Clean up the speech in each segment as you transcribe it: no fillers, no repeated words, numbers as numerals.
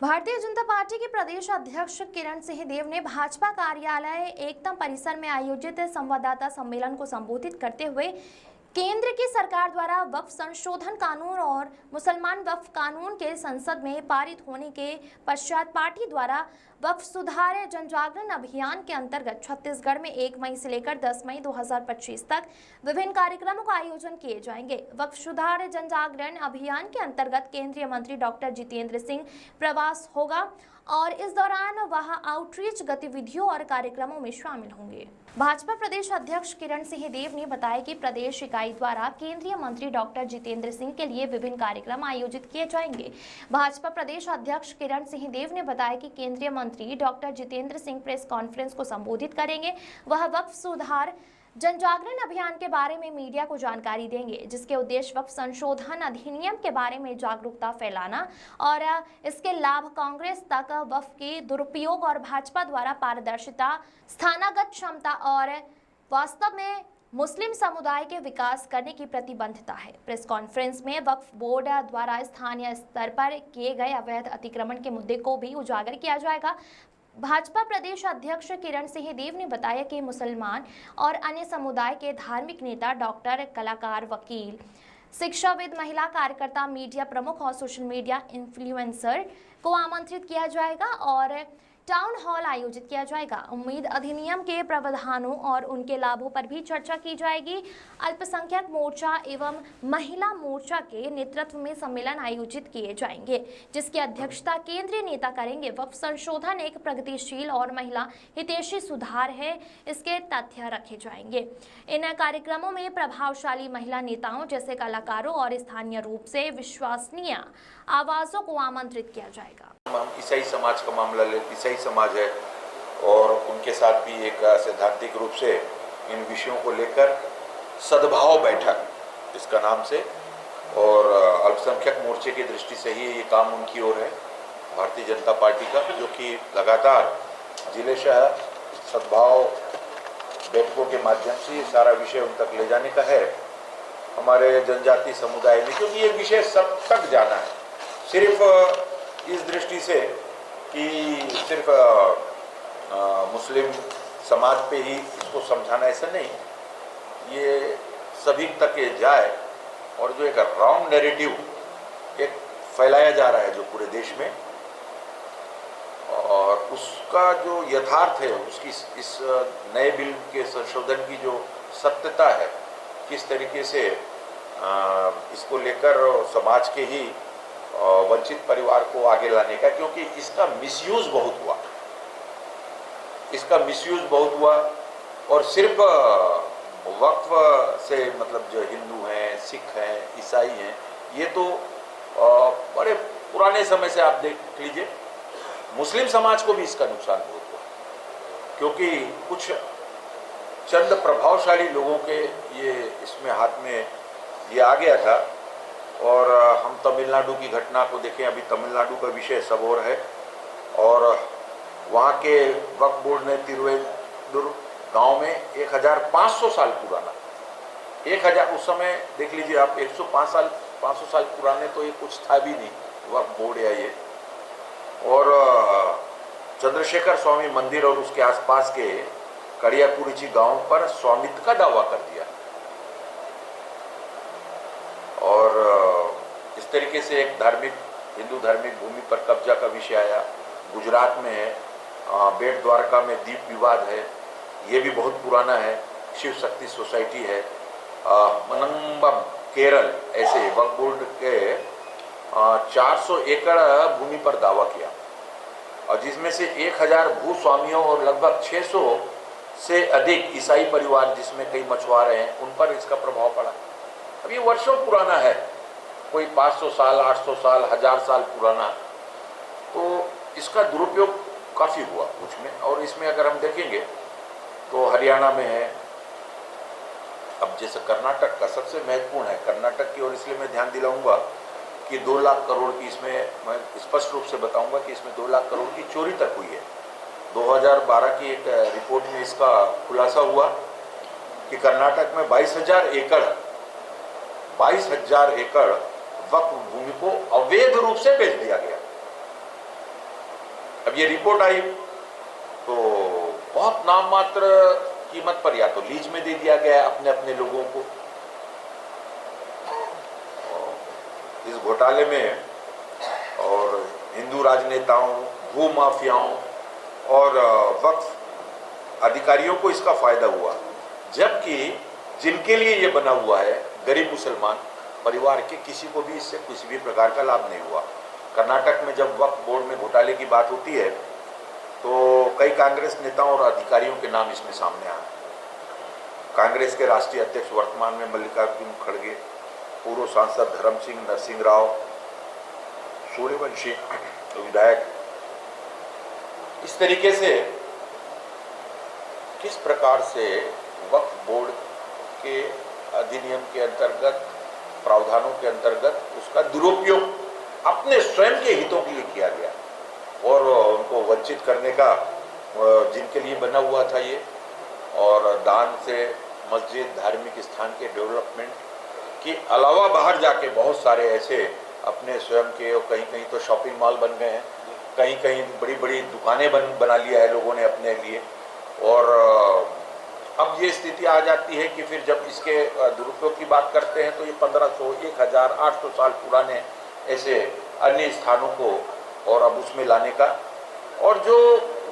Bharatiya Janata party के प्रदेश अध्यक्ष किरण सिंहदेव ने भाजपा कार्यालय एकता परिसर में आयोजित संवाददाता सम्मेलन को संबोधित करते हुए केंद्र की सरकार द्वारा वक्फ संशोधन कानून और मुसलमान वक्फ कानून के संसद में पारित होने के पश्चात पार्टी द्वारा वक्फ सुधार जनजागरण अभियान के अंतर्गत छत्तीसगढ़ में 1 मई से लेकर 10 मई 2025 तक विभिन्न कार्यक्रमों का आयोजन किए जाएंगे। वक्फ सुधार जनजागरण अभियान के अंतर्गत केंद्रीय मंत्री डॉक्टर जितेंद्र सिंह प्रवास होगा और इस दौरान वह आउटरीच गतिविधियों और कार्यक्रमों में शामिल होंगे। भाजपा प्रदेश अध्यक्ष किरण सिंहदेव ने बताया कि प्रदेश इकाई द्वारा केंद्रीय मंत्री डॉक्टर जितेंद्र सिंह के लिए विभिन्न कार्यक्रम आयोजित किए जाएंगे। भाजपा प्रदेश अध्यक्ष किरण सिंहदेव ने बताया कि केंद्रीय मंत्री doctor Jitendra Singh press conference को संबोधित करेंगे। वह वक्फ सुधार जनजागरण अभियान के बारे में मीडिया को जानकारी देंगे, जिसके उद्देश्य वक्फ संशोधन अधिनियम के बारे में जागरूकता फैलाना और इसके लाभ कांग्रेस तक वक्फ के दुरुपयोग और भाजपा द्वारा पारदर्शिता, स्थानागत क्षमता और वास्तव में मुस्लिम समुदाय के विकास करने की प्रतिबद्धता है। प्रेस कॉन्फ्रेंस में वक्फ बोर्ड द्वारा स्थानीय स्तर पर किए गए अवैध अतिक्रमण के मुद्दे को भी उजागर किया जाएगा। भाजपा प्रदेश अध्यक्ष किरण सिंहदेव ने बताया कि मुसलमान और अन्य समुदाय के धार्मिक नेता, डॉक्टर, कलाकार, वकील, शिक्षाविद, महिला कार्यकर्ता, मीडिया प्रमुख और सोशल मीडिया इन्फ्लुएंसर को आमंत्रित किया जाएगा और टाउन हॉल आयोजित किया जाएगा। उम्मीद अधिनियम के प्रावधानों और उनके लाभों पर भी चर्चा की जाएगी। अल्पसंख्यक मोर्चा एवं महिला मोर्चा के नेतृत्व में सम्मेलन आयोजित किए जाएंगे, जिसकी अध्यक्षता केंद्रीय नेता करेंगे। वक्फ संशोधन एक प्रगतिशील और महिला हितैषी सुधार है, इसके तथ्य रखे जाएंगे। इन कार्यक्रमों में प्रभावशाली महिला नेताओं जैसे कलाकारों और स्थानीय रूप से विश्वसनीय आवाजों को आमंत्रित किया जाएगा। हम ईसाई समाज का मामला ले, ईसाई समाज है और उनके साथ भी एक सैद्धांतिक रूप से इन विषयों को लेकर सद्भाव बैठक इसका नाम से, और अल्पसंख्यक मोर्चे की दृष्टि से ही ये काम उनकी ओर है भारतीय जनता पार्टी का, जो कि लगातार जिलेशः सद्भाव बैठकों के माध्यम से ये सारा विषय उन तक ले जाने का है हमारे जनजाति समुदाय में, क्योंकि ये विषय सब तक जाना है। सिर्फ इस दृष्टि से कि सिर्फ मुस्लिम समाज पे ही इसको समझाना, ऐसा नहीं, ये सभी तक ये जाए। और जो एक रॉन्ग नैरेटिव एक फैलाया जा रहा है जो पूरे देश में, और उसका जो यथार्थ है, उसकी इस नए बिल के संशोधन की जो सत्यता है, किस तरीके से इसको लेकर समाज के ही वंचित परिवार को आगे लाने का, क्योंकि इसका मिसयूज बहुत हुआ, और सिर्फ वक्फ से मतलब जो हिंदू हैं, सिख हैं, ईसाई हैं, ये तो बड़े पुराने समय से आप देख लीजिए, मुस्लिम समाज को भी इसका नुकसान बहुत हुआ, क्योंकि कुछ चंद प्रभावशाली लोगों के ये इसमें हाथ में ये आ गया था। और हम तमिलनाडु की घटना को देखें, अभी तमिलनाडु का विषय सब और है, और वहाँ के वक्फ बोर्ड ने तिरुवेंदुर गांव में 1500 साल पुराना, 1000 उस समय देख लीजिए आप, 500 साल पुराने तो ये कुछ था भी नहीं वक्फ बोर्ड या ये, और चंद्रशेखर स्वामी मंदिर और उसके आसपास के कड़ियाकुरिची गांव पर स्वामित्व का दावा कर दिया। और इस तरीके से एक हिंदू धार्मिक भूमि पर कब्जा का विषय आया। गुजरात में है, बेट द्वारका में दीप विवाद है, ये भी बहुत पुराना है, शिव शक्ति सोसाइटी है। मनंबम केरल ऐसे वक्फ बोर्ड के 400 एकड़ भूमि पर दावा किया, और जिसमें से 1000 भूस्वामियों और लगभग 600 से अधिक ईसाई परिवार, जिसमें कई मछुआरे हैं, उन पर इसका प्रभाव पड़ा। अब ये वर्षों पुराना है, कोई 500 साल, 800 साल, 1000 साल पुराना, तो इसका दुरुपयोग काफ़ी हुआ कुछ में। और इसमें अगर हम देखेंगे तो हरियाणा में है, अब जैसे कर्नाटक का सबसे महत्वपूर्ण है कर्नाटक की, और इसलिए मैं ध्यान दिलाऊंगा कि 2 लाख करोड़ की, इसमें मैं स्पष्ट रूप से बताऊंगा कि इसमें 2 लाख करोड़ की चोरी तक हुई है। 2012 की एक रिपोर्ट में इसका खुलासा हुआ कि कर्नाटक में 22,000 एकड़ वक्फ भूमि को अवैध रूप से बेच दिया गया। अब ये रिपोर्ट आई तो बहुत नाम मात्र कीमत पर या तो लीज में दे दिया गया अपने अपने लोगों को। इस घोटाले में और हिंदू राजनेताओं, भू माफियाओं और वक्फ अधिकारियों को इसका फायदा हुआ, जबकि जिनके लिए ये बना हुआ है गरीब मुसलमान परिवार के किसी को भी इससे किसी भी प्रकार का लाभ नहीं हुआ। कर्नाटक में जब वक्फ बोर्ड में घोटाले की बात होती है तो कई कांग्रेस नेताओं और अधिकारियों के नाम इसमें सामने आए। कांग्रेस के राष्ट्रीय अध्यक्ष वर्तमान में मल्लिकार्जुन खड़गे, पूर्व सांसद धर्म सिंह नरसिंह राव, सूर्यवंशी विधायक। इस तरीके से किस प्रकार से वक्फ बोर्ड के अधिनियम के अंतर्गत, प्रावधानों के अंतर्गत उसका दुरुपयोग अपने स्वयं के हितों के लिए किया गया और उनको वंचित करने का, जिनके लिए बना हुआ था ये, और दान से मस्जिद, धार्मिक स्थान के डेवलपमेंट के अलावा बाहर जाके बहुत सारे ऐसे अपने स्वयं के, और कहीं कहीं तो शॉपिंग मॉल बन गए हैं, कहीं कहीं बड़ी बड़ी दुकानें बना लिया है लोगों ने अपने लिए। और अब ये स्थिति आ जाती है कि फिर जब इसके दुरुपयोग की बात करते हैं तो ये 1500, 1800 साल पुराने ऐसे अन्य स्थानों को और अब उसमें लाने का, और जो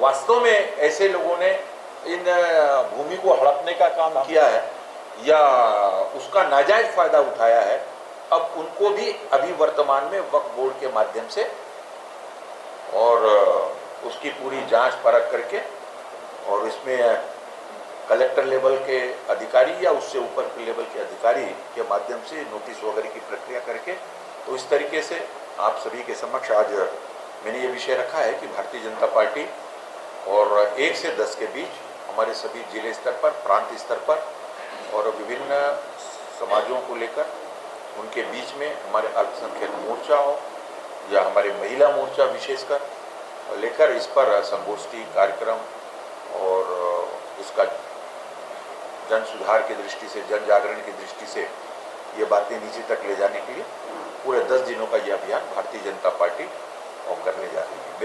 वास्तव में ऐसे लोगों ने इन भूमि को हड़पने का काम किया है या उसका नाजायज फायदा उठाया है, अब उनको भी अभी वर्तमान में वक्फ बोर्ड के माध्यम से और उसकी पूरी जांच परख करके और इसमें कलेक्टर लेवल के अधिकारी या उससे ऊपर के लेवल के अधिकारी के माध्यम से नोटिस वगैरह की प्रक्रिया करके, तो इस तरीके से आप सभी के समक्ष आज मैंने ये विषय रखा है कि भारतीय जनता पार्टी और 1 से 10 के बीच हमारे सभी जिले स्तर पर, प्रांत स्तर पर और विभिन्न समाजों को लेकर उनके बीच में हमारे अल्पसंख्यक मोर्चा हो या हमारे महिला मोर्चा विशेषकर लेकर इस पर संगोष्ठी कार्यक्रम और इसका जन सुधार की दृष्टि से, जन जागरण की दृष्टि से ये बातें नीचे तक ले जाने के लिए पूरे 10 दिनों का ये अभियान भारतीय जनता पार्टी करने जा रही है।